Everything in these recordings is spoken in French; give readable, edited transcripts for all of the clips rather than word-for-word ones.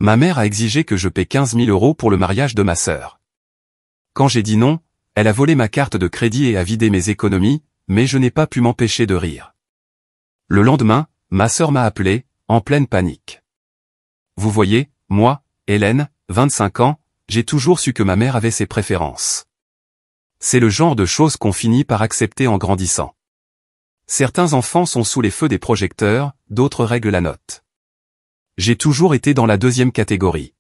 Ma mère a exigé que je paie 15 000 € pour le mariage de ma sœur. Quand j'ai dit non, elle a volé ma carte de crédit et a vidé mes économies, mais je n'ai pas pu m'empêcher de rire. Le lendemain, ma sœur m'a appelé, en pleine panique. Vous voyez, moi, Hélène, 25 ans, j'ai toujours su que ma mère avait ses préférences. C'est le genre de choses qu'on finit par accepter en grandissant. Certains enfants sont sous les feux des projecteurs, d'autres règlent la note. J'ai toujours été dans la deuxième catégorie.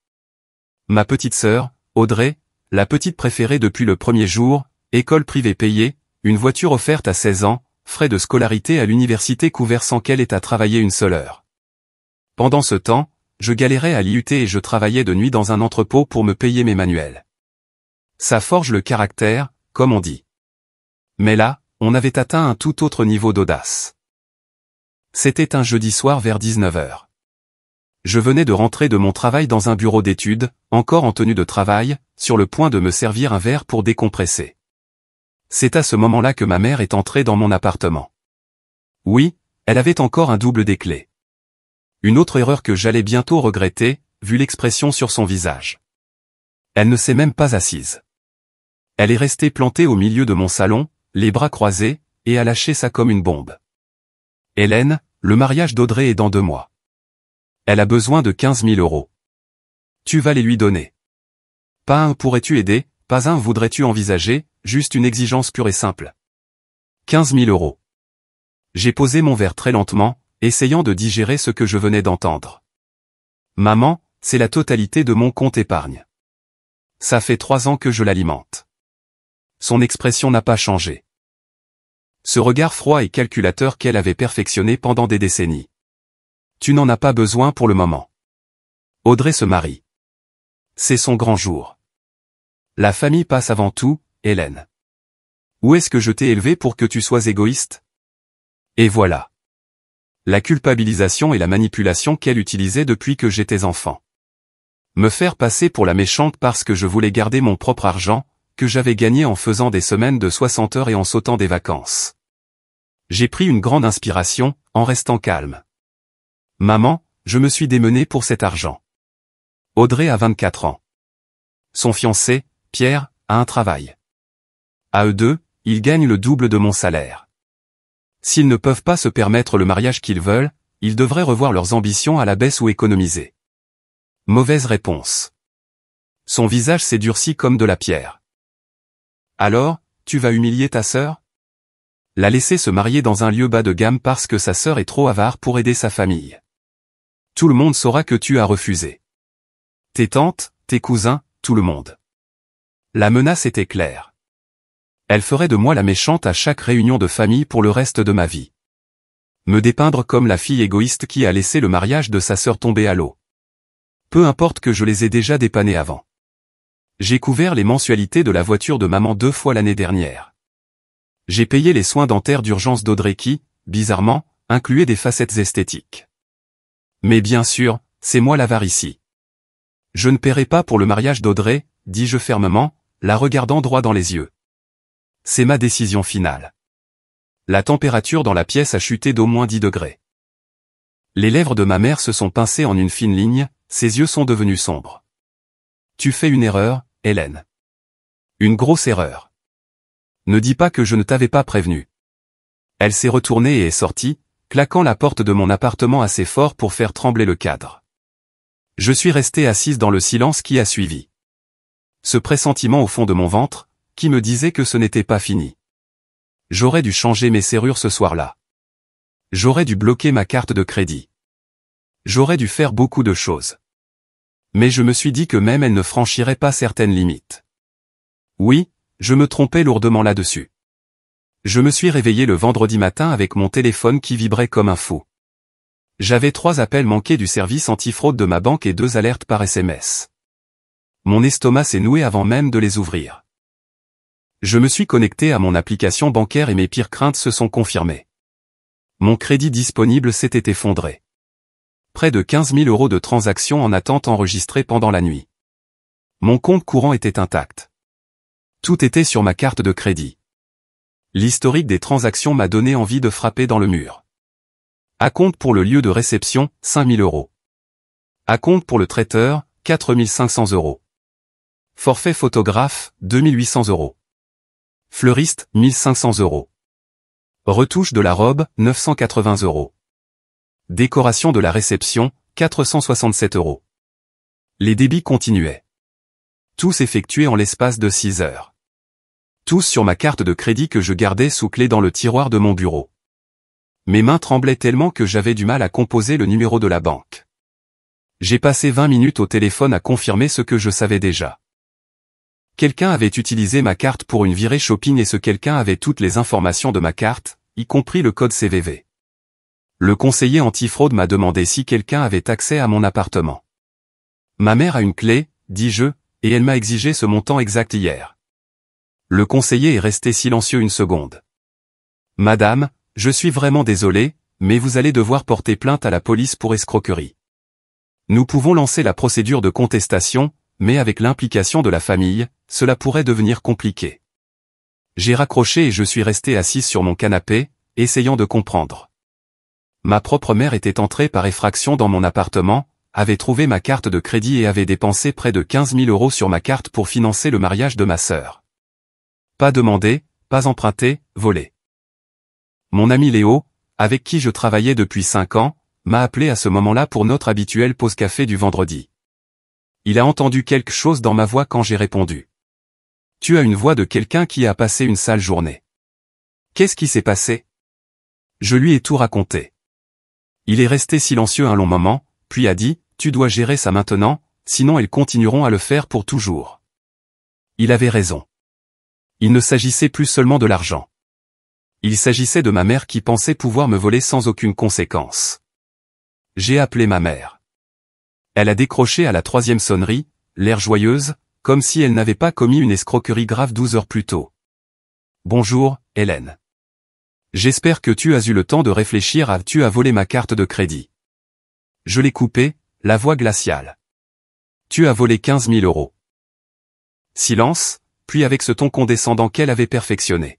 Ma petite sœur, Audrey, la petite préférée depuis le premier jour, école privée payée, une voiture offerte à 16 ans, frais de scolarité à l'université couverts sans qu'elle ait à travailler une seule heure. Pendant ce temps, je galérais à l'IUT et je travaillais de nuit dans un entrepôt pour me payer mes manuels. Ça forge le caractère, comme on dit. Mais là, on avait atteint un tout autre niveau d'audace. C'était un jeudi soir vers 19 h. Je venais de rentrer de mon travail dans un bureau d'études, encore en tenue de travail, sur le point de me servir un verre pour décompresser. C'est à ce moment-là que ma mère est entrée dans mon appartement. Oui, elle avait encore un double des clés. Une autre erreur que j'allais bientôt regretter, vu l'expression sur son visage. Elle ne s'est même pas assise. Elle est restée plantée au milieu de mon salon, les bras croisés, et a lâché ça comme une bombe. Hélène, le mariage d'Audrey est dans 2 mois. Elle a besoin de 15 000 €. Tu vas les lui donner. Pas un pourrais-tu aider, pas un voudrais-tu envisager, juste une exigence pure et simple. 15 000 €. J'ai posé mon verre très lentement, essayant de digérer ce que je venais d'entendre. Maman, c'est la totalité de mon compte épargne. Ça fait 3 ans que je l'alimente. Son expression n'a pas changé. Ce regard froid et calculateur qu'elle avait perfectionné pendant des décennies. Tu n'en as pas besoin pour le moment. Audrey se marie. C'est son grand jour. La famille passe avant tout, Hélène. Où est-ce que je t'ai élevé pour que tu sois égoïste? Et voilà. La culpabilisation et la manipulation qu'elle utilisait depuis que j'étais enfant. Me faire passer pour la méchante parce que je voulais garder mon propre argent, que j'avais gagné en faisant des semaines de 60 heures et en sautant des vacances. J'ai pris une grande inspiration, en restant calme. Maman, je me suis démené pour cet argent. Audrey a 24 ans. Son fiancé, Pierre, a un travail. À eux deux, ils gagnent le double de mon salaire. S'ils ne peuvent pas se permettre le mariage qu'ils veulent, ils devraient revoir leurs ambitions à la baisse ou économiser. Mauvaise réponse. Son visage s'est durci comme de la pierre. Alors, tu vas humilier ta sœur? La laisser se marier dans un lieu bas de gamme parce que sa sœur est trop avare pour aider sa famille. Tout le monde saura que tu as refusé. Tes tantes, tes cousins, tout le monde. La menace était claire. Elle ferait de moi la méchante à chaque réunion de famille pour le reste de ma vie. Me dépeindre comme la fille égoïste qui a laissé le mariage de sa sœur tomber à l'eau. Peu importe que je les ai déjà dépannés avant. J'ai couvert les mensualités de la voiture de maman 2 fois l'année dernière. J'ai payé les soins dentaires d'urgence d'Audrey qui, bizarrement, incluaient des facettes esthétiques. Mais bien sûr, c'est moi l'avare ici. Je ne paierai pas pour le mariage d'Audrey, dis-je fermement, la regardant droit dans les yeux. C'est ma décision finale. La température dans la pièce a chuté d'au moins 10 degrés. Les lèvres de ma mère se sont pincées en une fine ligne, ses yeux sont devenus sombres. Tu fais une erreur, Hélène. Une grosse erreur. Ne dis pas que je ne t'avais pas prévenu. Elle s'est retournée et est sortie, claquant la porte de mon appartement assez fort pour faire trembler le cadre. Je suis restée assise dans le silence qui a suivi. Ce pressentiment au fond de mon ventre, qui me disait que ce n'était pas fini. J'aurais dû changer mes serrures ce soir-là. J'aurais dû bloquer ma carte de crédit. J'aurais dû faire beaucoup de choses. Mais je me suis dit que même elle ne franchirait pas certaines limites. Oui, je me trompais lourdement là-dessus. Je me suis réveillé le vendredi matin avec mon téléphone qui vibrait comme un fou. J'avais 3 appels manqués du service antifraude de ma banque et 2 alertes par SMS. Mon estomac s'est noué avant même de les ouvrir. Je me suis connecté à mon application bancaire et mes pires craintes se sont confirmées. Mon crédit disponible s'était effondré. Près de 15 000 € de transactions en attente enregistrées pendant la nuit. Mon compte courant était intact. Tout était sur ma carte de crédit. L'historique des transactions m'a donné envie de frapper dans le mur. Acompte pour le lieu de réception, 5 000 €. Acompte pour le traiteur, 4 500 €. Forfait photographe, 2 800 €. Fleuriste, 1 500 €. Retouche de la robe, 980 €. Décoration de la réception, 467 €. Les débits continuaient. Tous effectués en l'espace de 6 heures. Tous sur ma carte de crédit que je gardais sous clé dans le tiroir de mon bureau. Mes mains tremblaient tellement que j'avais du mal à composer le numéro de la banque. J'ai passé 20 minutes au téléphone à confirmer ce que je savais déjà. Quelqu'un avait utilisé ma carte pour une virée shopping et ce quelqu'un avait toutes les informations de ma carte, y compris le code CVV. Le conseiller antifraude m'a demandé si quelqu'un avait accès à mon appartement. Ma mère a une clé, dis-je, et elle m'a exigé ce montant exact hier. Le conseiller est resté silencieux une seconde. Madame, je suis vraiment désolé, mais vous allez devoir porter plainte à la police pour escroquerie. Nous pouvons lancer la procédure de contestation, mais avec l'implication de la famille, cela pourrait devenir compliqué. J'ai raccroché et je suis resté assise sur mon canapé, essayant de comprendre. Ma propre mère était entrée par effraction dans mon appartement, avait trouvé ma carte de crédit et avait dépensé près de 15 000 € sur ma carte pour financer le mariage de ma sœur. Pas demandé, pas emprunté, volé. Mon ami Léo, avec qui je travaillais depuis 5 ans, m'a appelé à ce moment-là pour notre habituelle pause café du vendredi. Il a entendu quelque chose dans ma voix quand j'ai répondu. Tu as une voix de quelqu'un qui a passé une sale journée. Qu'est-ce qui s'est passé? Je lui ai tout raconté. Il est resté silencieux un long moment, puis a dit, tu dois gérer ça maintenant, sinon elles continueront à le faire pour toujours. Il avait raison. Il ne s'agissait plus seulement de l'argent. Il s'agissait de ma mère qui pensait pouvoir me voler sans aucune conséquence. J'ai appelé ma mère. Elle a décroché à la 3e sonnerie, l'air joyeuse, comme si elle n'avait pas commis une escroquerie grave 12 heures plus tôt. Bonjour, Hélène. J'espère que tu as eu le temps de réfléchir à tu as volé ma carte de crédit. Je l'ai coupée, la voix glaciale. Tu as volé 15 000 €. Silence, puis avec ce ton condescendant qu'elle avait perfectionné.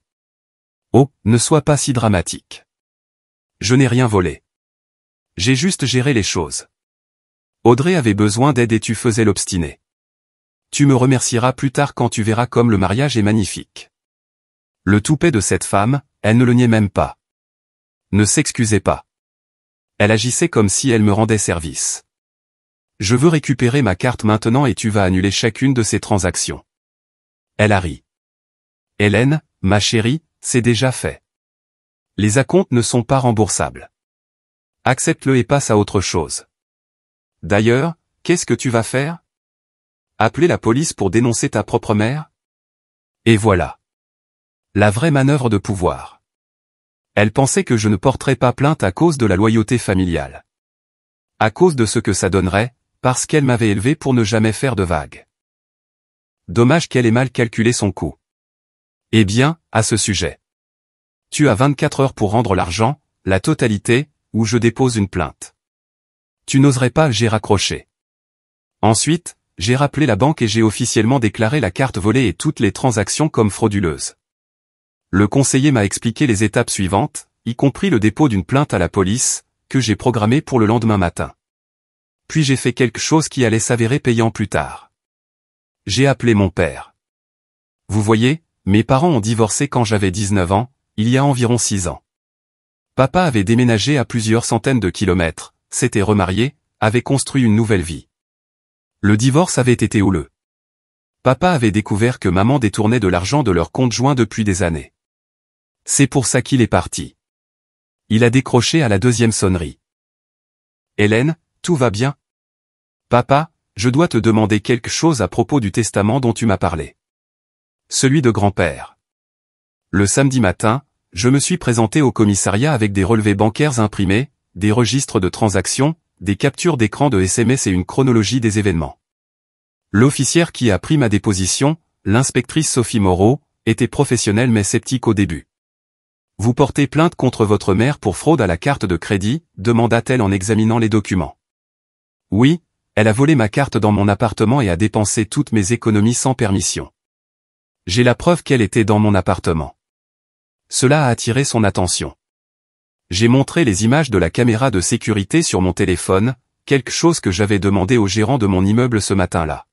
Oh, ne sois pas si dramatique. Je n'ai rien volé. J'ai juste géré les choses. Audrey avait besoin d'aide et tu faisais l'obstiné. Tu me remercieras plus tard quand tu verras comme le mariage est magnifique. Le toupet de cette femme, elle ne le niait même pas. Ne s'excusait pas. Elle agissait comme si elle me rendait service. Je veux récupérer ma carte maintenant et tu vas annuler chacune de ces transactions. Elle a ri. Hélène, ma chérie, c'est déjà fait. Les acomptes ne sont pas remboursables. Accepte-le et passe à autre chose. D'ailleurs, qu'est-ce que tu vas faire? Appeler la police pour dénoncer ta propre mère? Et voilà. La vraie manœuvre de pouvoir. Elle pensait que je ne porterais pas plainte à cause de la loyauté familiale. À cause de ce que ça donnerait, parce qu'elle m'avait élevé pour ne jamais faire de vagues. Dommage qu'elle ait mal calculé son coût. Eh bien, à ce sujet. Tu as 24 heures pour rendre l'argent, la totalité, ou je dépose une plainte. Tu n'oserais pas, j'ai raccroché. Ensuite, j'ai rappelé la banque et j'ai officiellement déclaré la carte volée et toutes les transactions comme frauduleuses. Le conseiller m'a expliqué les étapes suivantes, y compris le dépôt d'une plainte à la police, que j'ai programmée pour le lendemain matin. Puis j'ai fait quelque chose qui allait s'avérer payant plus tard. J'ai appelé mon père. Vous voyez, mes parents ont divorcé quand j'avais 19 ans, il y a environ 6 ans. Papa avait déménagé à plusieurs centaines de kilomètres, s'était remarié, avait construit une nouvelle vie. Le divorce avait été houleux. Papa avait découvert que maman détournait de l'argent de leur compte joint depuis des années. C'est pour ça qu'il est parti. Il a décroché à la 2e sonnerie. Hélène, tout va bien? Papa, je dois te demander quelque chose à propos du testament dont tu m'as parlé. Celui de grand-père. Le samedi matin, je me suis présenté au commissariat avec des relevés bancaires imprimés, des registres de transactions, des captures d'écran de SMS et une chronologie des événements. L'officière qui a pris ma déposition, l'inspectrice Sophie Moreau, était professionnelle mais sceptique au début. Vous portez plainte contre votre mère pour fraude à la carte de crédit, demanda-t-elle en examinant les documents. Oui, elle a volé ma carte dans mon appartement et a dépensé toutes mes économies sans permission. J'ai la preuve qu'elle était dans mon appartement. Cela a attiré son attention. J'ai montré les images de la caméra de sécurité sur mon téléphone, quelque chose que j'avais demandé au gérant de mon immeuble ce matin-là.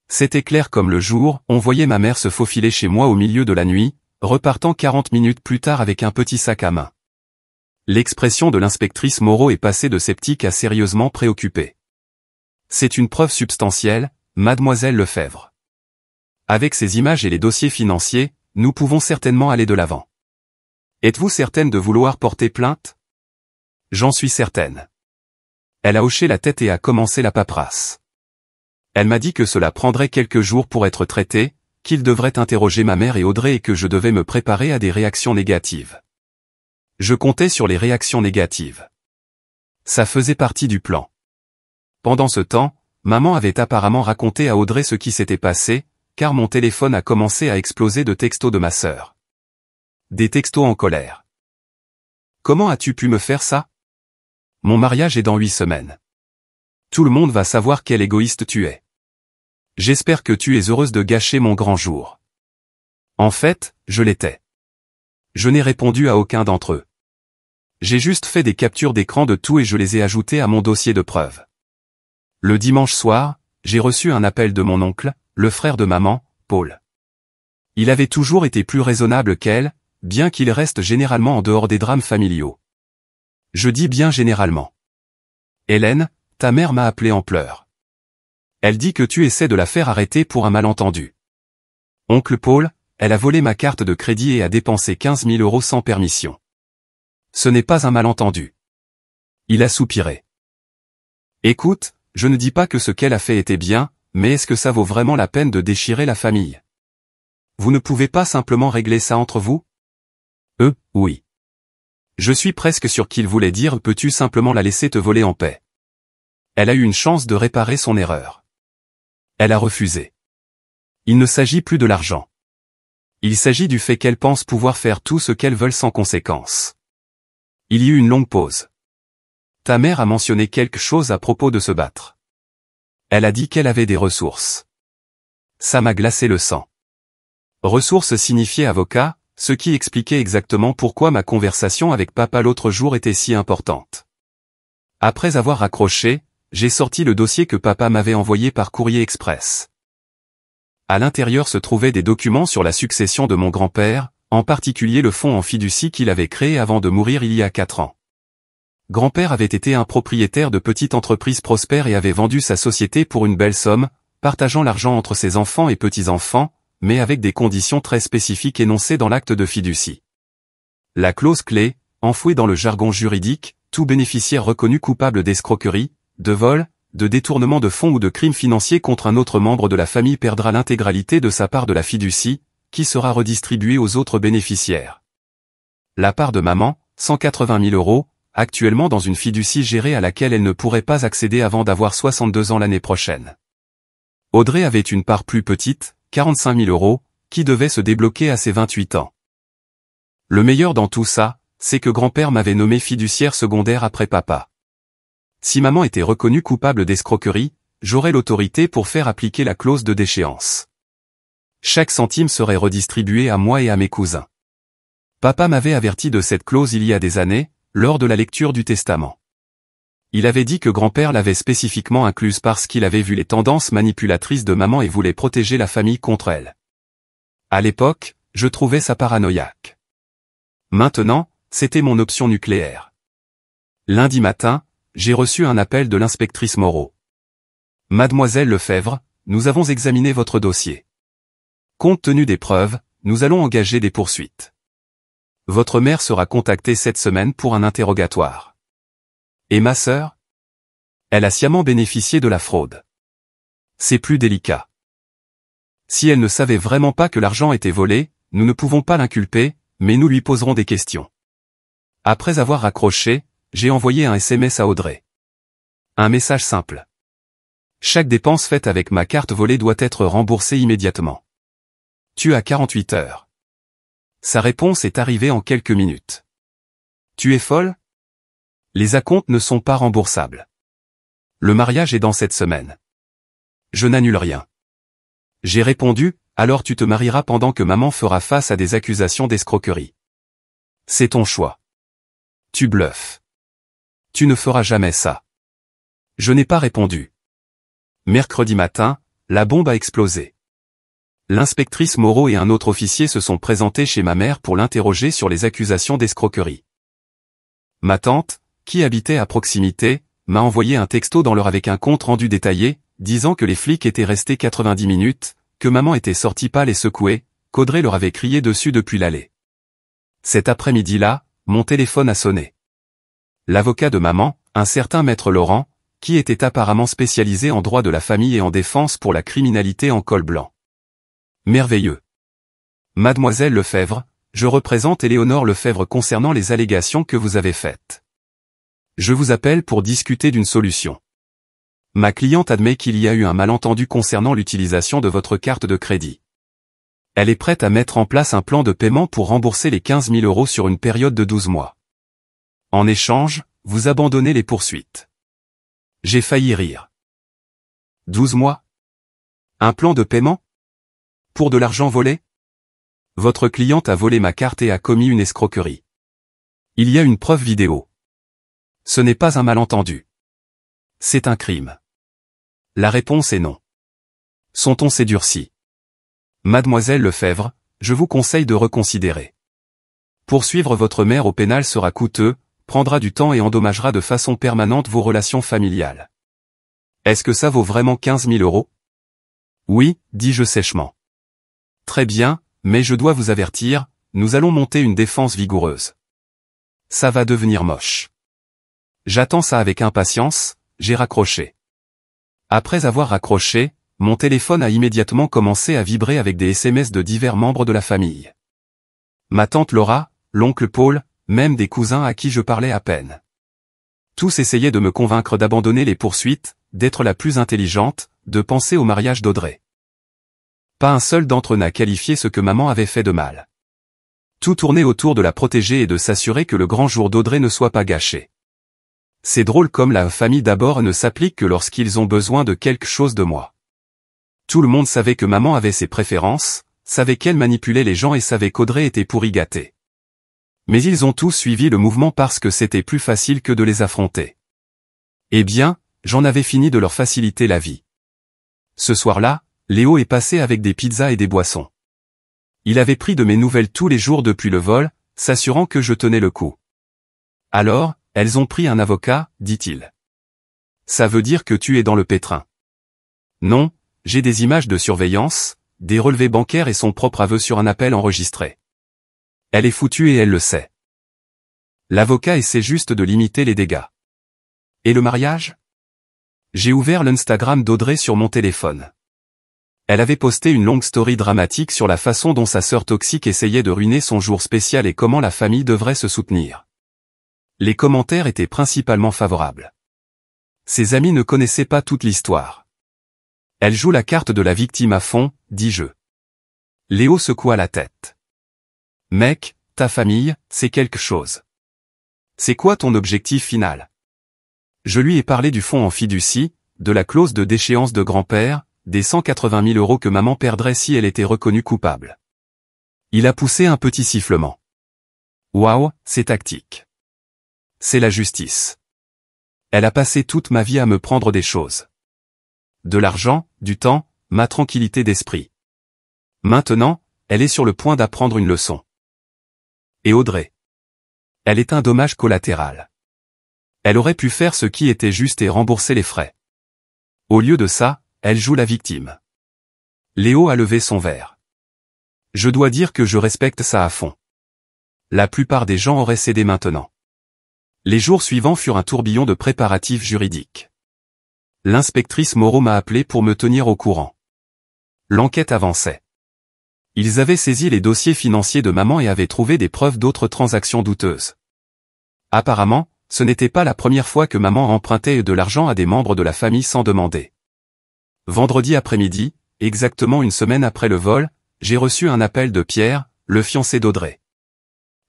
C'était clair comme le jour, on voyait ma mère se faufiler chez moi au milieu de la nuit, repartant 40 minutes plus tard avec un petit sac à main. L'expression de l'inspectrice Moreau est passée de sceptique à sérieusement préoccupée. C'est une preuve substantielle, mademoiselle Lefebvre. Avec ces images et les dossiers financiers, nous pouvons certainement aller de l'avant. Êtes-vous certaine de vouloir porter plainte? J'en suis certaine. Elle a hoché la tête et a commencé la paperasse. Elle m'a dit que cela prendrait quelques jours pour être traité, qu'il devrait interroger ma mère et Audrey et que je devais me préparer à des réactions négatives. Je comptais sur les réactions négatives. Ça faisait partie du plan. Pendant ce temps, maman avait apparemment raconté à Audrey ce qui s'était passé, car mon téléphone a commencé à exploser de textos de ma sœur. Des textos en colère. Comment as-tu pu me faire ça? Mon mariage est dans 8 semaines. Tout le monde va savoir quel égoïste tu es. J'espère que tu es heureuse de gâcher mon grand jour. En fait, je l'étais. Je n'ai répondu à aucun d'entre eux. J'ai juste fait des captures d'écran de tout et je les ai ajoutés à mon dossier de preuves. Le dimanche soir, j'ai reçu un appel de mon oncle, le frère de maman, Paul. Il avait toujours été plus raisonnable qu'elle, bien qu'il reste généralement en dehors des drames familiaux. Je dis bien généralement. Hélène, ta mère m'a appelé en pleurs. Elle dit que tu essaies de la faire arrêter pour un malentendu. Oncle Paul, elle a volé ma carte de crédit et a dépensé 15 000 € sans permission. Ce n'est pas un malentendu. Il a soupiré. Écoute, je ne dis pas que ce qu'elle a fait était bien, mais est-ce que ça vaut vraiment la peine de déchirer la famille? Vous ne pouvez pas simplement régler ça entre vous? Oui. Je suis presque sûr qu'il voulait dire peux-tu simplement la laisser te voler en paix. Elle a eu une chance de réparer son erreur. Elle a refusé. Il ne s'agit plus de l'argent. Il s'agit du fait qu'elle pense pouvoir faire tout ce qu'elle veut sans conséquence. Il y eut une longue pause. Ta mère a mentionné quelque chose à propos de se battre. Elle a dit qu'elle avait des ressources. Ça m'a glacé le sang. Ressources signifiait avocat, ce qui expliquait exactement pourquoi ma conversation avec papa l'autre jour était si importante. Après avoir raccroché, j'ai sorti le dossier que papa m'avait envoyé par courrier express. À l'intérieur se trouvaient des documents sur la succession de mon grand-père, en particulier le fonds en fiducie qu'il avait créé avant de mourir il y a 4 ans. Grand-père avait été un propriétaire de petite entreprise prospère et avait vendu sa société pour une belle somme, partageant l'argent entre ses enfants et petits-enfants, mais avec des conditions très spécifiques énoncées dans l'acte de fiducie. La clause clé, enfouie dans le jargon juridique, tout bénéficiaire reconnu coupable d'escroquerie, de vol, de détournement de fonds ou de crime financier contre un autre membre de la famille perdra l'intégralité de sa part de la fiducie, qui sera redistribuée aux autres bénéficiaires. La part de maman, 180 000 €, actuellement dans une fiducie gérée à laquelle elle ne pourrait pas accéder avant d'avoir 62 ans l'année prochaine. Audrey avait une part plus petite, 45 000 €, qui devait se débloquer à ses 28 ans. Le meilleur dans tout ça, c'est que grand-père m'avait nommé fiduciaire secondaire après papa. Si maman était reconnue coupable d'escroquerie, j'aurais l'autorité pour faire appliquer la clause de déchéance. Chaque centime serait redistribué à moi et à mes cousins. Papa m'avait averti de cette clause il y a des années, lors de la lecture du testament. Il avait dit que grand-père l'avait spécifiquement incluse parce qu'il avait vu les tendances manipulatrices de maman et voulait protéger la famille contre elle. À l'époque, je trouvais ça paranoïaque. Maintenant, c'était mon option nucléaire. Lundi matin, j'ai reçu un appel de l'inspectrice Moreau. Mademoiselle Lefebvre, nous avons examiné votre dossier. Compte tenu des preuves, nous allons engager des poursuites. Votre mère sera contactée cette semaine pour un interrogatoire. Et ma sœur? Elle a sciemment bénéficié de la fraude. C'est plus délicat. Si elle ne savait vraiment pas que l'argent était volé, nous ne pouvons pas l'inculper, mais nous lui poserons des questions. Après avoir raccroché, j'ai envoyé un SMS à Audrey. Un message simple. Chaque dépense faite avec ma carte volée doit être remboursée immédiatement. Tu as 48 heures. Sa réponse est arrivée en quelques minutes. Tu es folle? Les acomptes ne sont pas remboursables. Le mariage est dans cette semaine. Je n'annule rien. J'ai répondu, alors tu te marieras pendant que maman fera face à des accusations d'escroquerie. C'est ton choix. Tu bluffes. Tu ne feras jamais ça. Je n'ai pas répondu. Mercredi matin, la bombe a explosé. L'inspectrice Moreau et un autre officier se sont présentés chez ma mère pour l'interroger sur les accusations d'escroquerie. Ma tante, qui habitait à proximité, m'a envoyé un texto dans l'heure avec un compte rendu détaillé, disant que les flics étaient restés 90 minutes, que maman était sortie pâle et secouée, qu'Audrey leur avait crié dessus depuis l'allée. Cet après-midi-là, mon téléphone a sonné. L'avocat de maman, un certain maître Laurent, qui était apparemment spécialisé en droit de la famille et en défense pour la criminalité en col blanc. Merveilleux. Mademoiselle Lefebvre, je représente Éléonore Lefebvre concernant les allégations que vous avez faites. Je vous appelle pour discuter d'une solution. Ma cliente admet qu'il y a eu un malentendu concernant l'utilisation de votre carte de crédit. Elle est prête à mettre en place un plan de paiement pour rembourser les 15 000 € sur une période de 12 mois. En échange, vous abandonnez les poursuites. J'ai failli rire. 12 mois? Un plan de paiement? Pour de l'argent volé? Votre cliente a volé ma carte et a commis une escroquerie. Il y a une preuve vidéo. Ce n'est pas un malentendu. C'est un crime. La réponse est non. Son ton s'est durci. Mademoiselle Lefebvre, je vous conseille de reconsidérer. Poursuivre votre mère au pénal sera coûteux, prendra du temps et endommagera de façon permanente vos relations familiales. Est-ce que ça vaut vraiment 15 000 €? Oui, dis-je sèchement. Très bien, mais je dois vous avertir, nous allons monter une défense vigoureuse. Ça va devenir moche. J'attends ça avec impatience, j'ai raccroché. Après avoir raccroché, mon téléphone a immédiatement commencé à vibrer avec des SMS de divers membres de la famille. Ma tante Laura, l'oncle Paul, même des cousins à qui je parlais à peine. Tous essayaient de me convaincre d'abandonner les poursuites, d'être la plus intelligente, de penser au mariage d'Audrey. Pas un seul d'entre eux n'a qualifié ce que maman avait fait de mal. Tout tournait autour de la protéger et de s'assurer que le grand jour d'Audrey ne soit pas gâché. C'est drôle comme la famille d'abord ne s'applique que lorsqu'ils ont besoin de quelque chose de moi. Tout le monde savait que maman avait ses préférences, savait qu'elle manipulait les gens et savait qu'Audrey était pourri gâtée. Mais ils ont tous suivi le mouvement parce que c'était plus facile que de les affronter. Eh bien, j'en avais fini de leur faciliter la vie. Ce soir-là, Léo est passé avec des pizzas et des boissons. Il avait pris de mes nouvelles tous les jours depuis le vol, s'assurant que je tenais le coup. Alors, elles ont pris un avocat, dit-il. Ça veut dire que tu es dans le pétrin. Non, j'ai des images de surveillance, des relevés bancaires et son propre aveu sur un appel enregistré. Elle est foutue et elle le sait. L'avocat essaie juste de limiter les dégâts. Et le mariage? J'ai ouvert l'Instagram d'Audrey sur mon téléphone. Elle avait posté une longue story dramatique sur la façon dont sa sœur toxique essayait de ruiner son jour spécial et comment la famille devrait se soutenir. Les commentaires étaient principalement favorables. Ses amis ne connaissaient pas toute l'histoire. Elle joue la carte de la victime à fond, dis-je. Léo secoua la tête. Mec, ta famille, c'est quelque chose. C'est quoi ton objectif final? Je lui ai parlé du fonds en fiducie, de la clause de déchéance de grand-père, des 180 000 € que maman perdrait si elle était reconnue coupable. Il a poussé un petit sifflement. Waouh, c'est tactique. C'est la justice. Elle a passé toute ma vie à me prendre des choses. De l'argent, du temps, ma tranquillité d'esprit. Maintenant, elle est sur le point d'apprendre une leçon. Et Audrey? Elle est un dommage collatéral. Elle aurait pu faire ce qui était juste et rembourser les frais. Au lieu de ça, elle joue la victime. Léo a levé son verre. Je dois dire que je respecte ça à fond. La plupart des gens auraient cédé maintenant. Les jours suivants furent un tourbillon de préparatifs juridiques. L'inspectrice Moreau m'a appelé pour me tenir au courant. L'enquête avançait. Ils avaient saisi les dossiers financiers de maman et avaient trouvé des preuves d'autres transactions douteuses. Apparemment, ce n'était pas la première fois que maman empruntait de l'argent à des membres de la famille sans demander. Vendredi après-midi, exactement une semaine après le vol, j'ai reçu un appel de Pierre, le fiancé d'Audrey.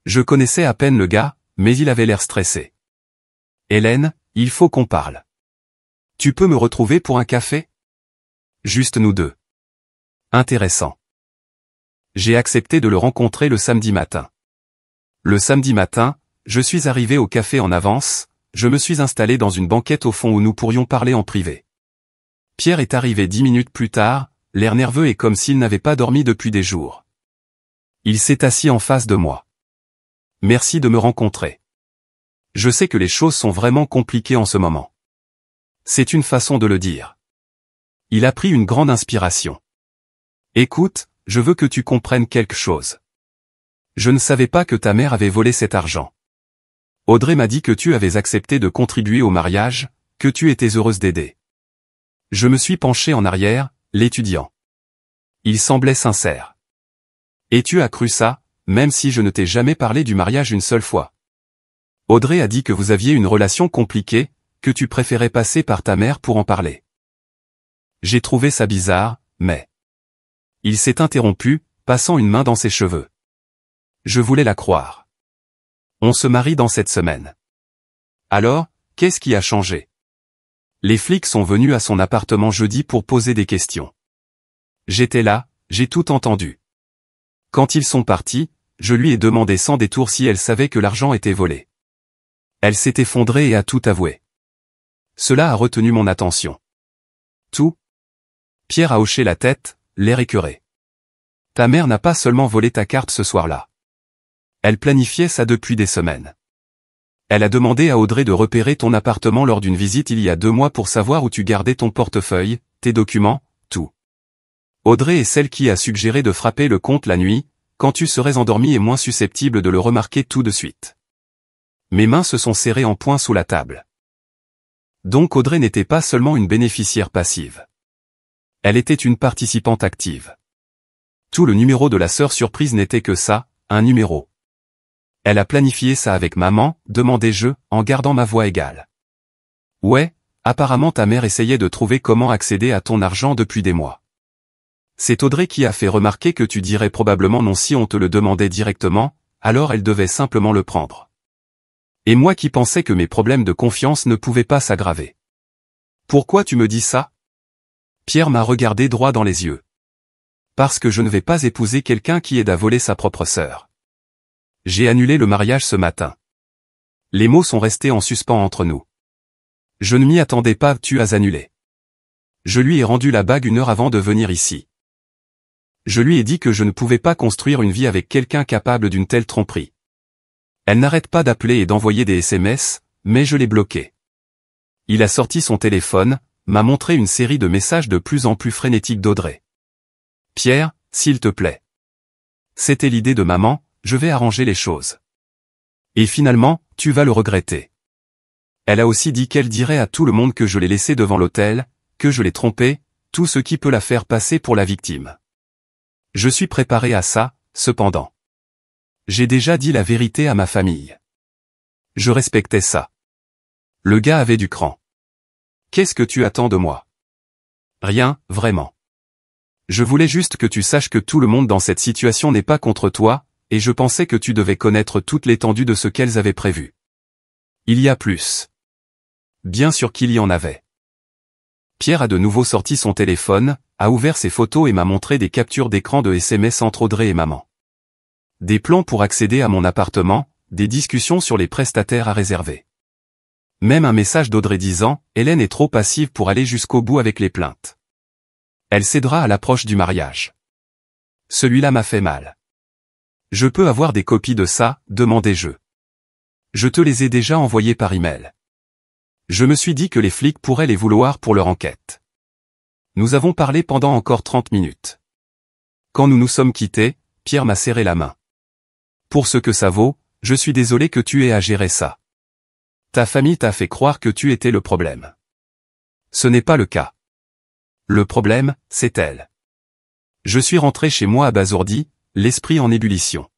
Je connaissais à peine le gars, mais il avait l'air stressé. Hélène, il faut qu'on parle. Tu peux me retrouver pour un café? Juste nous deux. Intéressant. J'ai accepté de le rencontrer le samedi matin. Le samedi matin, je suis arrivé au café en avance, je me suis installé dans une banquette au fond où nous pourrions parler en privé. Pierre est arrivé 10 minutes plus tard, l'air nerveux et comme s'il n'avait pas dormi depuis des jours. Il s'est assis en face de moi. Merci de me rencontrer. Je sais que les choses sont vraiment compliquées en ce moment. C'est une façon de le dire. Il a pris une grande inspiration. Écoute, je veux que tu comprennes quelque chose. Je ne savais pas que ta mère avait volé cet argent. Audrey m'a dit que tu avais accepté de contribuer au mariage, que tu étais heureuse d'aider. Je me suis penché en arrière, l'étudiant. Il semblait sincère. Et tu as cru ça, même si je ne t'ai jamais parlé du mariage une seule fois. Audrey a dit que vous aviez une relation compliquée, que tu préférais passer par ta mère pour en parler. J'ai trouvé ça bizarre, mais... Il s'est interrompu, passant une main dans ses cheveux. Je voulais la croire. On se marie dans cette semaine. Alors, qu'est-ce qui a changé? Les flics sont venus à son appartement jeudi pour poser des questions. J'étais là, j'ai tout entendu. Quand ils sont partis, je lui ai demandé sans détour si elle savait que l'argent était volé. Elle s'est effondrée et a tout avoué. Cela a retenu mon attention. Tout? Pierre a hoché la tête, l'air écœuré. Ta mère n'a pas seulement volé ta carte ce soir-là. Elle planifiait ça depuis des semaines. Elle a demandé à Audrey de repérer ton appartement lors d'une visite il y a 2 mois pour savoir où tu gardais ton portefeuille, tes documents, tout. Audrey est celle qui a suggéré de frapper le compte la nuit, quand tu serais endormi et moins susceptible de le remarquer tout de suite. Mes mains se sont serrées en poing sous la table. Donc Audrey n'était pas seulement une bénéficiaire passive. Elle était une participante active. Tout le numéro de la sœur surprise n'était que ça, un numéro. Elle a planifié ça avec maman, demandai-je, en gardant ma voix égale. Ouais, apparemment ta mère essayait de trouver comment accéder à ton argent depuis des mois. C'est Audrey qui a fait remarquer que tu dirais probablement non si on te le demandait directement, alors elle devait simplement le prendre. Et moi qui pensais que mes problèmes de confiance ne pouvaient pas s'aggraver. Pourquoi tu me dis ça? Pierre m'a regardé droit dans les yeux. Parce que je ne vais pas épouser quelqu'un qui aide à voler sa propre sœur. J'ai annulé le mariage ce matin. Les mots sont restés en suspens entre nous. Je ne m'y attendais pas, tu as annulé. Je lui ai rendu la bague 1 heure avant de venir ici. Je lui ai dit que je ne pouvais pas construire une vie avec quelqu'un capable d'une telle tromperie. Elle n'arrête pas d'appeler et d'envoyer des SMS, mais je l'ai bloqué. Il a sorti son téléphone, m'a montré une série de messages de plus en plus frénétiques d'Audrey. Pierre, s'il te plaît. C'était l'idée de maman, je vais arranger les choses. Et finalement, tu vas le regretter. Elle a aussi dit qu'elle dirait à tout le monde que je l'ai laissé devant l'hôtel, que je l'ai trompé, tout ce qui peut la faire passer pour la victime. Je suis préparé à ça, cependant. J'ai déjà dit la vérité à ma famille. Je respectais ça. Le gars avait du cran. Qu'est-ce que tu attends de moi? Rien, vraiment. Je voulais juste que tu saches que tout le monde dans cette situation n'est pas contre toi, et je pensais que tu devais connaître toute l'étendue de ce qu'elles avaient prévu. Il y a plus. Bien sûr qu'il y en avait. Pierre a de nouveau sorti son téléphone, a ouvert ses photos et m'a montré des captures d'écran de SMS entre Audrey et maman. Des plans pour accéder à mon appartement, des discussions sur les prestataires à réserver. Même un message d'Audrey disant « Hélène est trop passive pour aller jusqu'au bout avec les plaintes. Elle cédera à l'approche du mariage. » Celui-là m'a fait mal. « Je peux avoir des copies de ça, demandai-je. Je te les ai déjà envoyées par email. » Je me suis dit que les flics pourraient les vouloir pour leur enquête. Nous avons parlé pendant encore 30 minutes. Quand nous nous sommes quittés, Pierre m'a serré la main. Pour ce que ça vaut, je suis désolé que tu aies à gérer ça. Ta famille t'a fait croire que tu étais le problème. Ce n'est pas le cas. Le problème, c'est elle. Je suis rentré chez moi abasourdi, l'esprit en ébullition.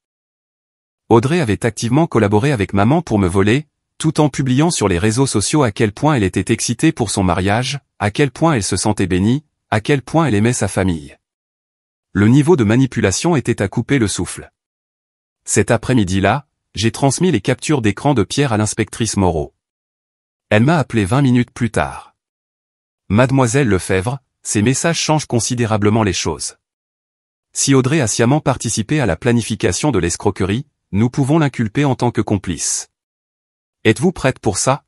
Audrey avait activement collaboré avec maman pour me voler, tout en publiant sur les réseaux sociaux à quel point elle était excitée pour son mariage, à quel point elle se sentait bénie, à quel point elle aimait sa famille. Le niveau de manipulation était à couper le souffle. Cet après-midi-là, j'ai transmis les captures d'écran de Pierre à l'inspectrice Moreau. Elle m'a appelé 20 minutes plus tard. Mademoiselle Lefebvre, ces messages changent considérablement les choses. Si Audrey a sciemment participé à la planification de l'escroquerie, nous pouvons l'inculper en tant que complice. Êtes-vous prête pour ça?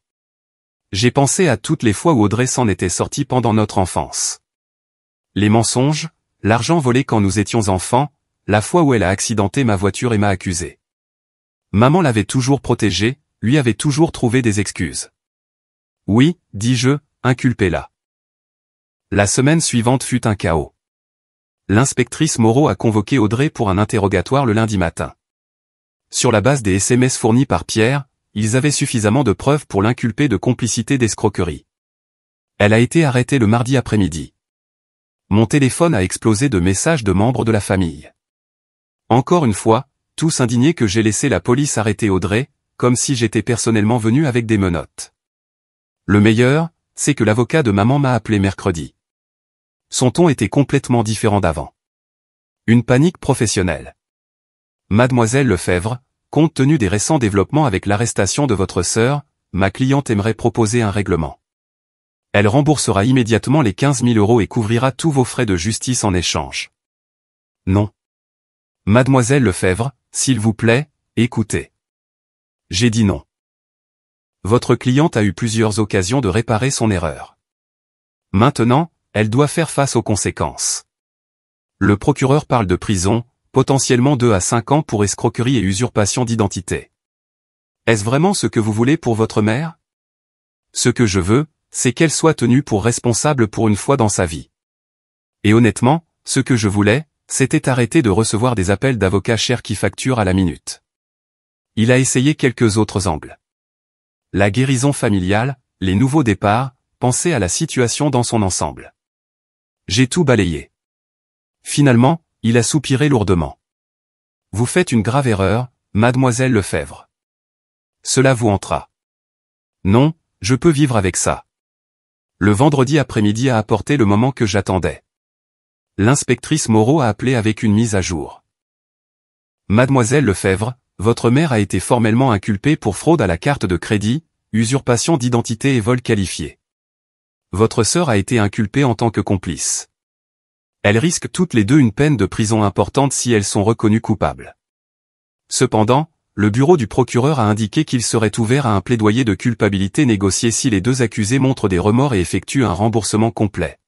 J'ai pensé à toutes les fois où Audrey s'en était sortie pendant notre enfance. Les mensonges, l'argent volé quand nous étions enfants, la fois où elle a accidenté ma voiture et m'a accusé. Maman l'avait toujours protégée, lui avait toujours trouvé des excuses. Oui, dis-je, inculpé-la. La semaine suivante fut un chaos. L'inspectrice Moreau a convoqué Audrey pour un interrogatoire le lundi matin. Sur la base des SMS fournis par Pierre, ils avaient suffisamment de preuves pour l'inculper de complicité d'escroquerie. Elle a été arrêtée le mardi après-midi. Mon téléphone a explosé de messages de membres de la famille. Encore une fois, tous indignés que j'ai laissé la police arrêter Audrey, comme si j'étais personnellement venu avec des menottes. Le meilleur, c'est que l'avocat de maman m'a appelé mercredi. Son ton était complètement différent d'avant. Une panique professionnelle. Mademoiselle Lefebvre, compte tenu des récents développements avec l'arrestation de votre sœur, ma cliente aimerait proposer un règlement. Elle remboursera immédiatement les 15 000 € et couvrira tous vos frais de justice en échange. Non. Mademoiselle Lefebvre, s'il vous plaît, écoutez. J'ai dit non. Votre cliente a eu plusieurs occasions de réparer son erreur. Maintenant, elle doit faire face aux conséquences. Le procureur parle de prison, potentiellement 2 à 5 ans pour escroquerie et usurpation d'identité. Est-ce vraiment ce que vous voulez pour votre mère? Ce que je veux, c'est qu'elle soit tenue pour responsable pour une fois dans sa vie. Et honnêtement, ce que je voulais, c'était arrêter de recevoir des appels d'avocats chers qui facturent à la minute. Il a essayé quelques autres angles. La guérison familiale, les nouveaux départs, penser à la situation dans son ensemble. J'ai tout balayé. Finalement, il a soupiré lourdement. Vous faites une grave erreur, mademoiselle Lefebvre. Cela vous hantera. Non, je peux vivre avec ça. Le vendredi après-midi a apporté le moment que j'attendais. L'inspectrice Moreau a appelé avec une mise à jour. Mademoiselle Lefebvre, votre mère a été formellement inculpée pour fraude à la carte de crédit, usurpation d'identité et vol qualifié. Votre sœur a été inculpée en tant que complice. Elles risquent toutes les deux une peine de prison importante si elles sont reconnues coupables. Cependant, le bureau du procureur a indiqué qu'il serait ouvert à un plaidoyer de culpabilité négocié si les deux accusés montrent des remords et effectuent un remboursement complet.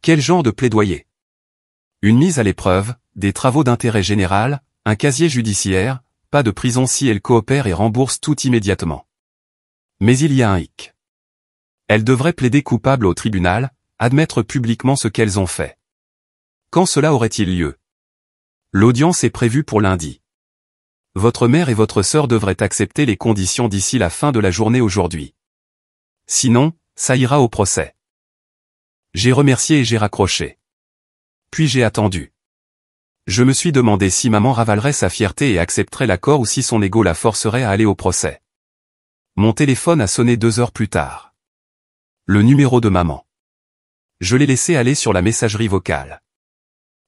Quel genre de plaidoyer? Une mise à l'épreuve, des travaux d'intérêt général, un casier judiciaire, pas de prison si elles coopèrent et remboursent tout immédiatement. Mais il y a un hic. Elles devraient plaider coupable au tribunal, admettre publiquement ce qu'elles ont fait. Quand cela aurait-il lieu? L'audience est prévue pour lundi. Votre mère et votre sœur devraient accepter les conditions d'ici la fin de la journée aujourd'hui. Sinon, ça ira au procès. J'ai remercié et j'ai raccroché. Puis j'ai attendu. Je me suis demandé si maman ravalerait sa fierté et accepterait l'accord ou si son ego la forcerait à aller au procès. Mon téléphone a sonné 2 heures plus tard. Le numéro de maman. Je l'ai laissé aller sur la messagerie vocale.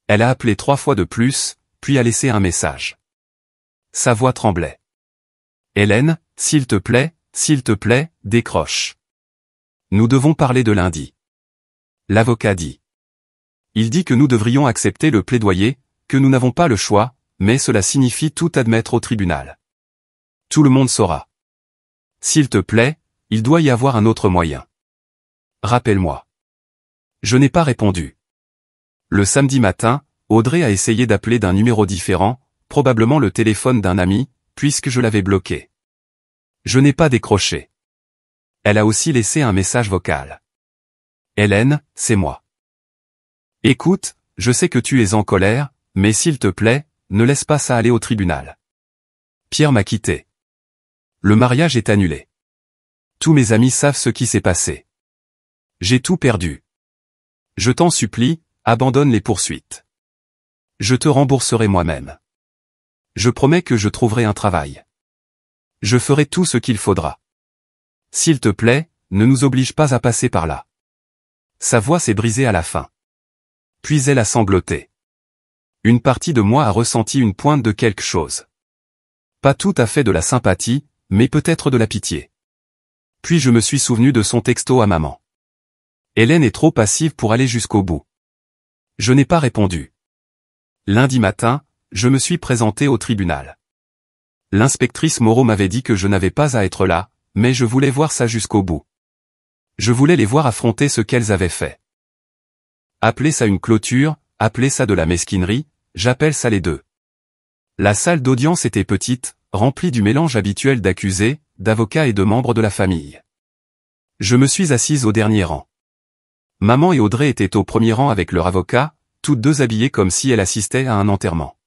Elle a appelé 3 fois de plus, puis a laissé un message. Sa voix tremblait. Hélène, s'il te plaît, décroche. Nous devons parler de lundi. L'avocat dit. Il dit que nous devrions accepter le plaidoyer, que nous n'avons pas le choix, mais cela signifie tout admettre au tribunal. Tout le monde saura. S'il te plaît, il doit y avoir un autre moyen. Rappelle-moi. Je n'ai pas répondu. Le samedi matin, Audrey a essayé d'appeler d'un numéro différent, probablement le téléphone d'un ami, puisque je l'avais bloqué. Je n'ai pas décroché. Elle a aussi laissé un message vocal. Hélène, c'est moi. Écoute, je sais que tu es en colère, mais s'il te plaît, ne laisse pas ça aller au tribunal. Pierre m'a quitté. Le mariage est annulé. Tous mes amis savent ce qui s'est passé. J'ai tout perdu. Je t'en supplie, abandonne les poursuites. Je te rembourserai moi-même. Je promets que je trouverai un travail. Je ferai tout ce qu'il faudra. S'il te plaît, ne nous oblige pas à passer par là. Sa voix s'est brisée à la fin. Puis elle a sangloté. Une partie de moi a ressenti une pointe de quelque chose. Pas tout à fait de la sympathie, mais peut-être de la pitié. Puis je me suis souvenu de son texto à maman. Hélène est trop passive pour aller jusqu'au bout. Je n'ai pas répondu. Lundi matin, je me suis présenté au tribunal. L'inspectrice Moreau m'avait dit que je n'avais pas à être là, mais je voulais voir ça jusqu'au bout. Je voulais les voir affronter ce qu'elles avaient fait. Appelez ça une clôture, appelez ça de la mesquinerie, j'appelle ça les deux. La salle d'audience était petite, remplie du mélange habituel d'accusés, d'avocats et de membres de la famille. Je me suis assise au dernier rang. Maman et Audrey étaient au premier rang avec leur avocat, toutes deux habillées comme si elles assistaient à un enterrement.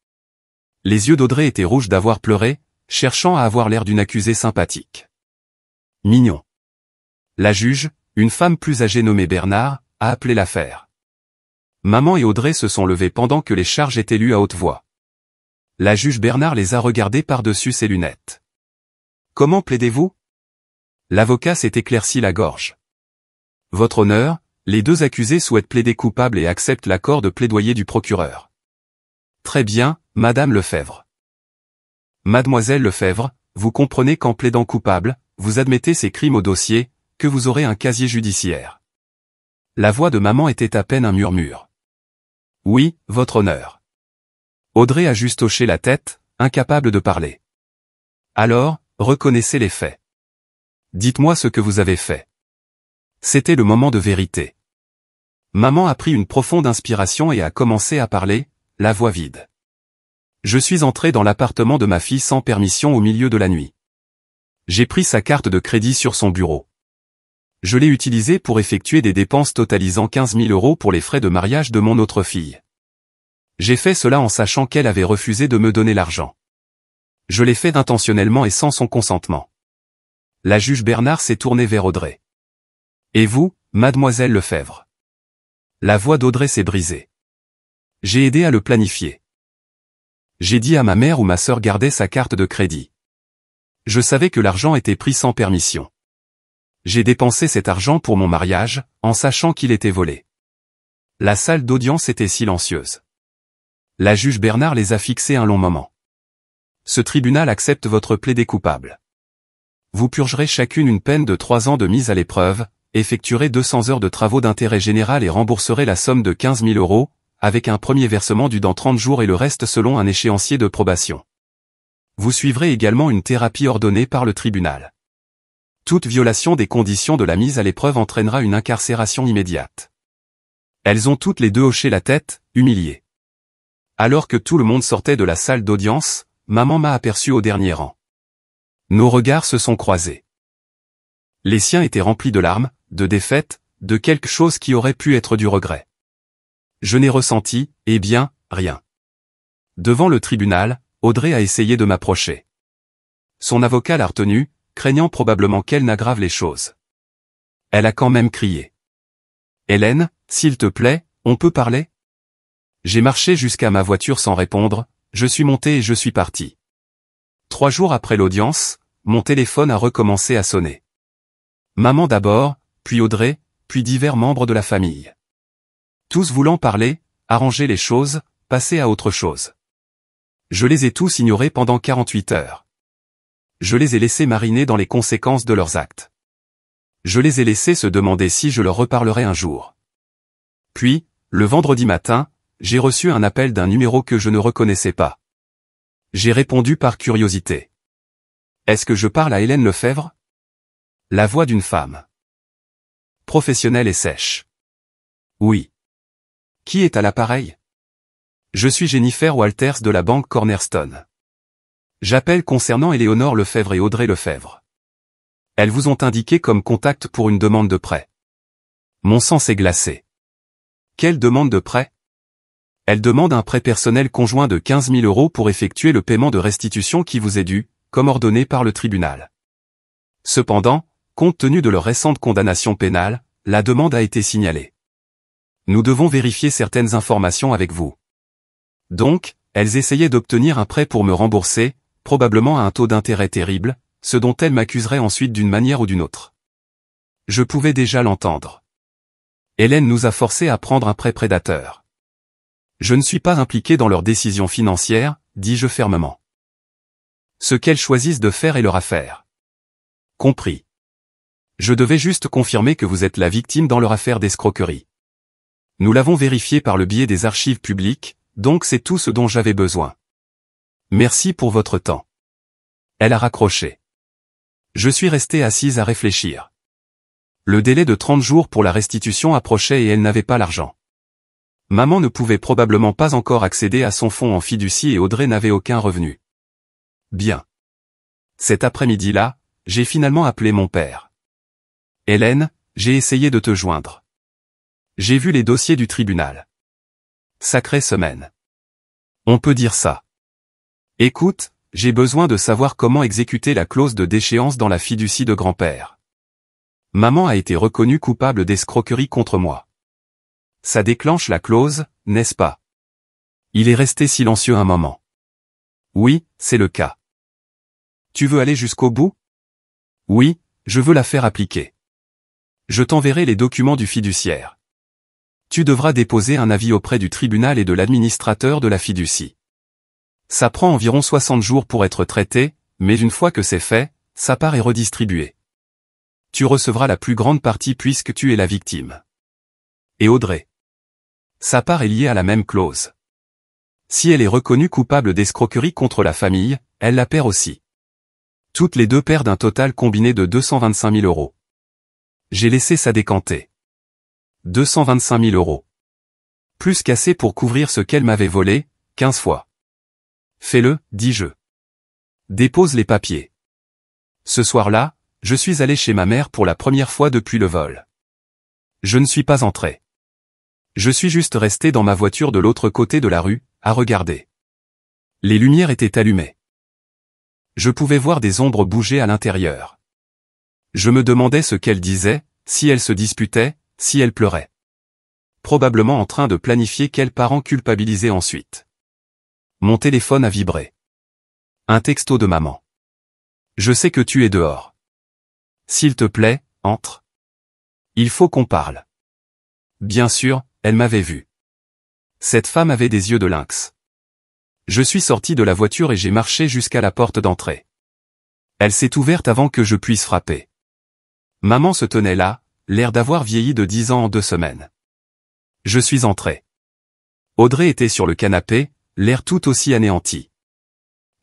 Les yeux d'Audrey étaient rouges d'avoir pleuré, cherchant à avoir l'air d'une accusée sympathique. Mignon. La juge, une femme plus âgée nommée Bernard, a appelé l'affaire. Maman et Audrey se sont levées pendant que les charges étaient lues à haute voix. La juge Bernard les a regardées par-dessus ses lunettes. Comment plaidez-vous? L'avocat s'est éclairci la gorge. Votre honneur, les deux accusés souhaitent plaider coupable et acceptent l'accord de plaidoyer du procureur. Très bien, Madame Lefebvre. Mademoiselle Lefebvre, vous comprenez qu'en plaidant coupable, vous admettez ces crimes au dossier, que vous aurez un casier judiciaire. La voix de maman était à peine un murmure. Oui, votre honneur. Audrey a juste hoché la tête, incapable de parler. Alors, reconnaissez les faits. Dites-moi ce que vous avez fait. C'était le moment de vérité. Maman a pris une profonde inspiration et a commencé à parler, la voix vide. Je suis entré dans l'appartement de ma fille sans permission au milieu de la nuit. J'ai pris sa carte de crédit sur son bureau. Je l'ai utilisée pour effectuer des dépenses totalisant 15 000 € pour les frais de mariage de mon autre fille. J'ai fait cela en sachant qu'elle avait refusé de me donner l'argent. Je l'ai fait intentionnellement et sans son consentement. La juge Bernard s'est tournée vers Audrey. Et vous, mademoiselle Lefebvre? La voix d'Audrey s'est brisée. J'ai aidé à le planifier. J'ai dit à ma mère où ma sœur gardait sa carte de crédit. Je savais que l'argent était pris sans permission. J'ai dépensé cet argent pour mon mariage, en sachant qu'il était volé. La salle d'audience était silencieuse. La juge Bernard les a fixés un long moment. Ce tribunal accepte votre plaidé coupable. Vous purgerez chacune une peine de 3 ans de mise à l'épreuve, effectuerez 200 heures de travaux d'intérêt général et rembourserez la somme de 15 000 €, avec un premier versement dû dans 30 jours et le reste selon un échéancier de probation. Vous suivrez également une thérapie ordonnée par le tribunal. Toute violation des conditions de la mise à l'épreuve entraînera une incarcération immédiate. Elles ont toutes les deux hoché la tête, humiliées. Alors que tout le monde sortait de la salle d'audience, maman m'a aperçu au dernier rang. Nos regards se sont croisés. Les siens étaient remplis de larmes, de défaite, de quelque chose qui aurait pu être du regret. Je n'ai ressenti, eh bien, rien. Devant le tribunal, Audrey a essayé de m'approcher. Son avocat l'a retenue, craignant probablement qu'elle n'aggrave les choses. Elle a quand même crié. « Hélène, s'il te plaît, on peut parler ?» J'ai marché jusqu'à ma voiture sans répondre, je suis monté et je suis parti. 3 jours après l'audience, mon téléphone a recommencé à sonner. Maman d'abord, puis Audrey, puis divers membres de la famille. Tous voulant parler, arranger les choses, passer à autre chose. Je les ai tous ignorés pendant 48 heures. Je les ai laissés mariner dans les conséquences de leurs actes. Je les ai laissés se demander si je leur reparlerai un jour. Puis, le vendredi matin, j'ai reçu un appel d'un numéro que je ne reconnaissais pas. J'ai répondu par curiosité. Est-ce que je parle à Hélène Lefebvre? La voix d'une femme. Professionnelle et sèche. Oui. Qui est à l'appareil? Je suis Jennifer Walters de la banque Cornerstone. J'appelle concernant Éléonore Lefebvre et Audrey Lefebvre. Elles vous ont indiqué comme contact pour une demande de prêt. Mon sang s'est glacé. Quelle demande de prêt? Elle demande un prêt personnel conjoint de 15 000 € pour effectuer le paiement de restitution qui vous est dû, comme ordonné par le tribunal. Cependant, compte tenu de leur récente condamnation pénale, la demande a été signalée. Nous devons vérifier certaines informations avec vous. Donc, elles essayaient d'obtenir un prêt pour me rembourser, probablement à un taux d'intérêt terrible, ce dont elles m'accuseraient ensuite d'une manière ou d'une autre. Je pouvais déjà l'entendre. Hélène nous a forcés à prendre un prêt prédateur. Je ne suis pas impliqué dans leurs décisions financières, dis-je fermement. Ce qu'elles choisissent de faire est leur affaire. Compris. Je devais juste confirmer que vous êtes la victime dans leur affaire d'escroquerie. Nous l'avons vérifié par le biais des archives publiques, donc c'est tout ce dont j'avais besoin. Merci pour votre temps. Elle a raccroché. Je suis resté assise à réfléchir. Le délai de 30 jours pour la restitution approchait et elle n'avait pas l'argent. Maman ne pouvait probablement pas encore accéder à son fonds en fiducie et Audrey n'avait aucun revenu. Bien. Cet après-midi-là, j'ai finalement appelé mon père. Hélène, j'ai essayé de te joindre. J'ai vu les dossiers du tribunal. Sacrée semaine. On peut dire ça. Écoute, j'ai besoin de savoir comment exécuter la clause de déchéance dans la fiducie de grand-père. Maman a été reconnue coupable d'escroquerie contre moi. Ça déclenche la clause, n'est-ce pas? Il est resté silencieux un moment. Oui, c'est le cas. Tu veux aller jusqu'au bout? Oui, je veux la faire appliquer. Je t'enverrai les documents du fiduciaire. Tu devras déposer un avis auprès du tribunal et de l'administrateur de la fiducie. Ça prend environ 60 jours pour être traité, mais une fois que c'est fait, sa part est redistribuée. Tu recevras la plus grande partie puisque tu es la victime. Et Audrey? Sa part est liée à la même clause. Si elle est reconnue coupable d'escroquerie contre la famille, elle la perd aussi. Toutes les deux perdent un total combiné de 225 000 euros. J'ai laissé ça décanter. 225 000 euros. Plus qu'assez pour couvrir ce qu'elle m'avait volé, 15 fois. Fais-le, dis-je. Dépose les papiers. Ce soir-là, je suis allé chez ma mère pour la première fois depuis le vol. Je ne suis pas entré. Je suis juste resté dans ma voiture de l'autre côté de la rue, à regarder. Les lumières étaient allumées. Je pouvais voir des ombres bouger à l'intérieur. Je me demandais ce qu'elle disait, si elle se disputait, si elle pleurait. Probablement en train de planifier quels parents culpabiliser ensuite. Mon téléphone a vibré. Un texto de maman. Je sais que tu es dehors. S'il te plaît, entre. Il faut qu'on parle. Bien sûr, elle m'avait vu. Cette femme avait des yeux de lynx. Je suis sorti de la voiture et j'ai marché jusqu'à la porte d'entrée. Elle s'est ouverte avant que je puisse frapper. Maman se tenait là, l'air d'avoir vieilli de 10 ans en 2 semaines. Je suis entré. Audrey était sur le canapé, l'air tout aussi anéanti.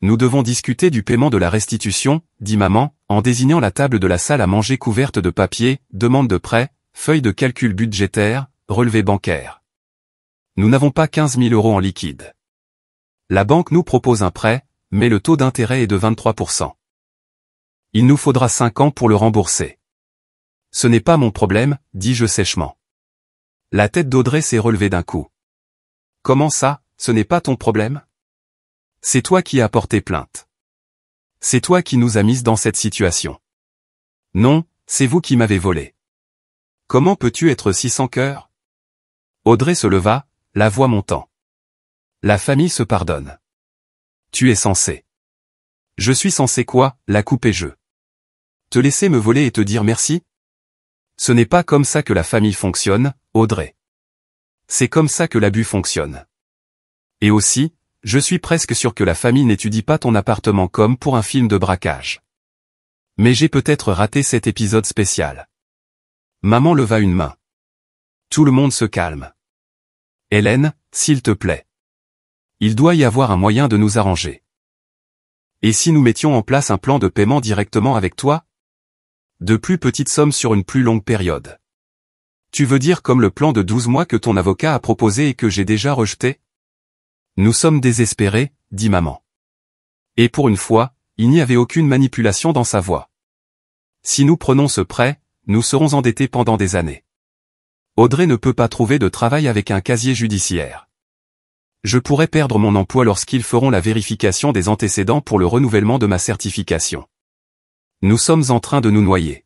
Nous devons discuter du paiement de la restitution, dit maman, en désignant la table de la salle à manger couverte de papier, demande de prêt, feuille de calcul budgétaire, relevé bancaire. Nous n'avons pas 15 000 euros en liquide. La banque nous propose un prêt, mais le taux d'intérêt est de 23%. Il nous faudra 5 ans pour le rembourser. Ce n'est pas mon problème, dis-je sèchement. La tête d'Audrey s'est relevée d'un coup. Comment ça, ce n'est pas ton problème? C'est toi qui as porté plainte. C'est toi qui nous as mises dans cette situation. Non, c'est vous qui m'avez volé. Comment peux-tu être si sans cœur? Audrey se leva, la voix montant. La famille se pardonne. Tu es censé. Je suis censé quoi, la couper je? Te laisser me voler et te dire merci? Ce n'est pas comme ça que la famille fonctionne, Audrey. C'est comme ça que l'abus fonctionne. Et aussi, je suis presque sûr que la famille n'étudie pas ton appartement comme pour un film de braquage. Mais j'ai peut-être raté cet épisode spécial. Maman leva une main. Tout le monde se calme. Hélène, s'il te plaît. Il doit y avoir un moyen de nous arranger. Et si nous mettions en place un plan de paiement directement avec toi? De plus petites sommes sur une plus longue période. Tu veux dire comme le plan de 12 mois que ton avocat a proposé et que j'ai déjà rejeté? Nous sommes désespérés, dit maman. Et pour une fois, il n'y avait aucune manipulation dans sa voix. Si nous prenons ce prêt, nous serons endettés pendant des années. Audrey ne peut pas trouver de travail avec un casier judiciaire. Je pourrais perdre mon emploi lorsqu'ils feront la vérification des antécédents pour le renouvellement de ma certification. Nous sommes en train de nous noyer.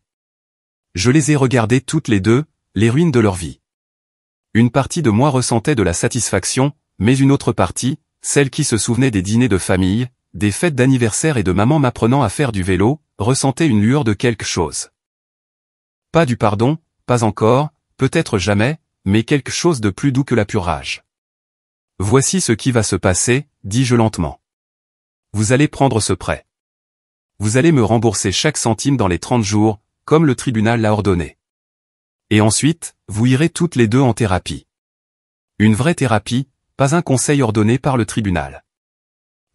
Je les ai regardés toutes les deux, les ruines de leur vie. Une partie de moi ressentait de la satisfaction, mais une autre partie, celle qui se souvenait des dîners de famille, des fêtes d'anniversaire et de maman m'apprenant à faire du vélo, ressentait une lueur de quelque chose. Pas du pardon, pas encore, peut-être jamais, mais quelque chose de plus doux que la pure rage. Voici ce qui va se passer, dis-je lentement. Vous allez prendre ce prêt. Vous allez me rembourser chaque centime dans les 30 jours, comme le tribunal l'a ordonné. Et ensuite, vous irez toutes les deux en thérapie. Une vraie thérapie, pas un conseil ordonné par le tribunal.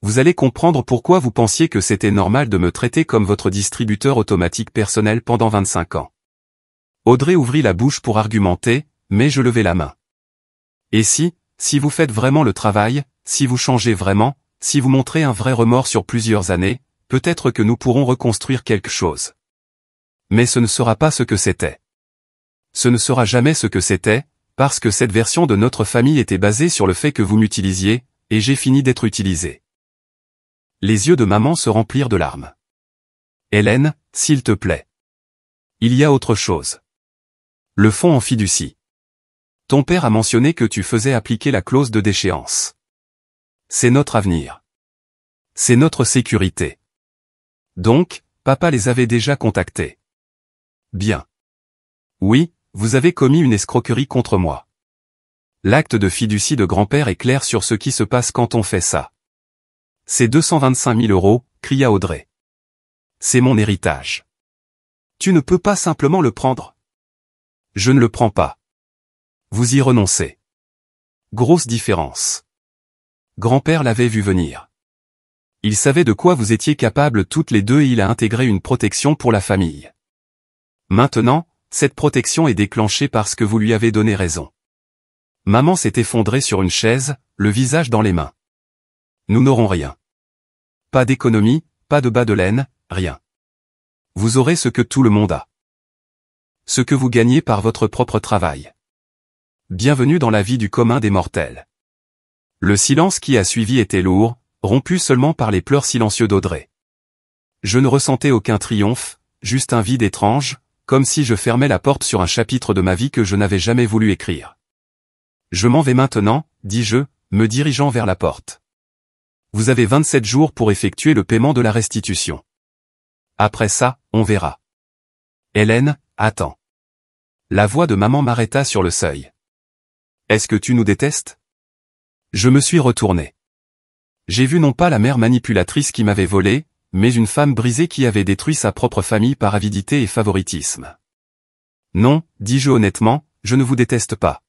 Vous allez comprendre pourquoi vous pensiez que c'était normal de me traiter comme votre distributeur automatique personnel pendant 25 ans. Audrey ouvrit la bouche pour argumenter, mais je levai la main. Et si vous faites vraiment le travail, si vous changez vraiment, si vous montrez un vrai remords sur plusieurs années, peut-être que nous pourrons reconstruire quelque chose. Mais ce ne sera pas ce que c'était. Ce ne sera jamais ce que c'était, parce que cette version de notre famille était basée sur le fait que vous m'utilisiez, et j'ai fini d'être utilisé. Les yeux de maman se remplirent de larmes. Hélène, s'il te plaît. Il y a autre chose. Le fonds en fiducie. Ton père a mentionné que tu faisais appliquer la clause de déchéance. C'est notre avenir. C'est notre sécurité. Donc, papa les avait déjà contactés. Bien. Oui, vous avez commis une escroquerie contre moi. L'acte de fiducie de grand-père est clair sur ce qui se passe quand on fait ça. C'est 225 000 €, cria Audrey. C'est mon héritage. Tu ne peux pas simplement le prendre. Je ne le prends pas. Vous y renoncez. Grosse différence. Grand-père l'avait vu venir. Il savait de quoi vous étiez capables toutes les deux et il a intégré une protection pour la famille. Maintenant, cette protection est déclenchée parce que vous lui avez donné raison. Maman s'est effondrée sur une chaise, le visage dans les mains. Nous n'aurons rien. Pas d'économie, pas de bas de laine, rien. Vous aurez ce que tout le monde a. Ce que vous gagnez par votre propre travail. Bienvenue dans la vie du commun des mortels. Le silence qui a suivi était lourd, rompu seulement par les pleurs silencieux d'Audrey. Je ne ressentais aucun triomphe, juste un vide étrange, comme si je fermais la porte sur un chapitre de ma vie que je n'avais jamais voulu écrire. Je m'en vais maintenant, dis-je, me dirigeant vers la porte. Vous avez 27 jours pour effectuer le paiement de la restitution. Après ça, on verra. Hélène, attends. La voix de maman m'arrêta sur le seuil. Est-ce que tu nous détestes? Je me suis retourné. J'ai vu non pas la mère manipulatrice qui m'avait volé, mais une femme brisée qui avait détruit sa propre famille par avidité et favoritisme. Non, dis-je honnêtement, je ne vous déteste pas.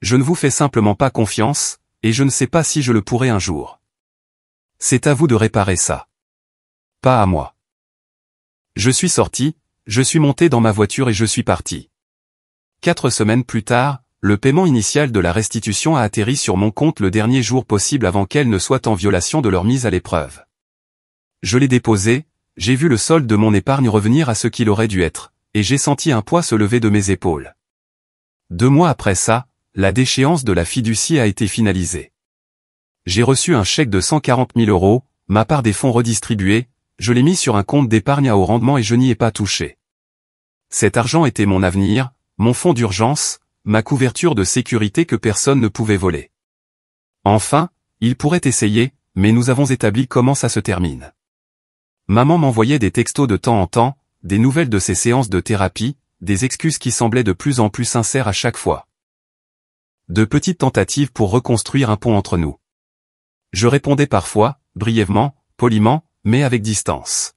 Je ne vous fais simplement pas confiance, et je ne sais pas si je le pourrai un jour. C'est à vous de réparer ça. Pas à moi. Je suis sorti, je suis monté dans ma voiture et je suis parti. 4 semaines plus tard, le paiement initial de la restitution a atterri sur mon compte le dernier jour possible avant qu'elle ne soit en violation de leur mise à l'épreuve. Je l'ai déposé, j'ai vu le solde de mon épargne revenir à ce qu'il aurait dû être, et j'ai senti un poids se lever de mes épaules. 2 mois après ça, la déchéance de la fiducie a été finalisée. J'ai reçu un chèque de 140 000 €, ma part des fonds redistribués, je l'ai mis sur un compte d'épargne à haut rendement et je n'y ai pas touché. Cet argent était mon avenir, mon fonds d'urgence, ma couverture de sécurité que personne ne pouvait voler. Enfin, il pourrait essayer, mais nous avons établi comment ça se termine. Maman m'envoyait des textos de temps en temps, des nouvelles de ses séances de thérapie, des excuses qui semblaient de plus en plus sincères à chaque fois. De petites tentatives pour reconstruire un pont entre nous. Je répondais parfois, brièvement, poliment, mais avec distance.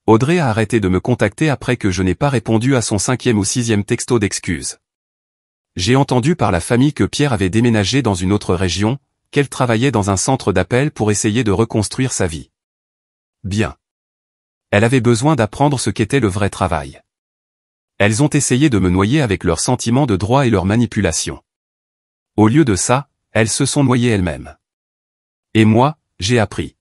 Audrey a arrêté de me contacter après que je n'ai pas répondu à son 5e ou 6e texto d'excuses. J'ai entendu par la famille que Pierre avait déménagé dans une autre région, qu'elle travaillait dans un centre d'appel pour essayer de reconstruire sa vie. Bien. Elle avait besoin d'apprendre ce qu'était le vrai travail. Elles ont essayé de me noyer avec leurs sentiments de droit et leur manipulation. Au lieu de ça, elles se sont noyées elles-mêmes. Et moi, j'ai appris.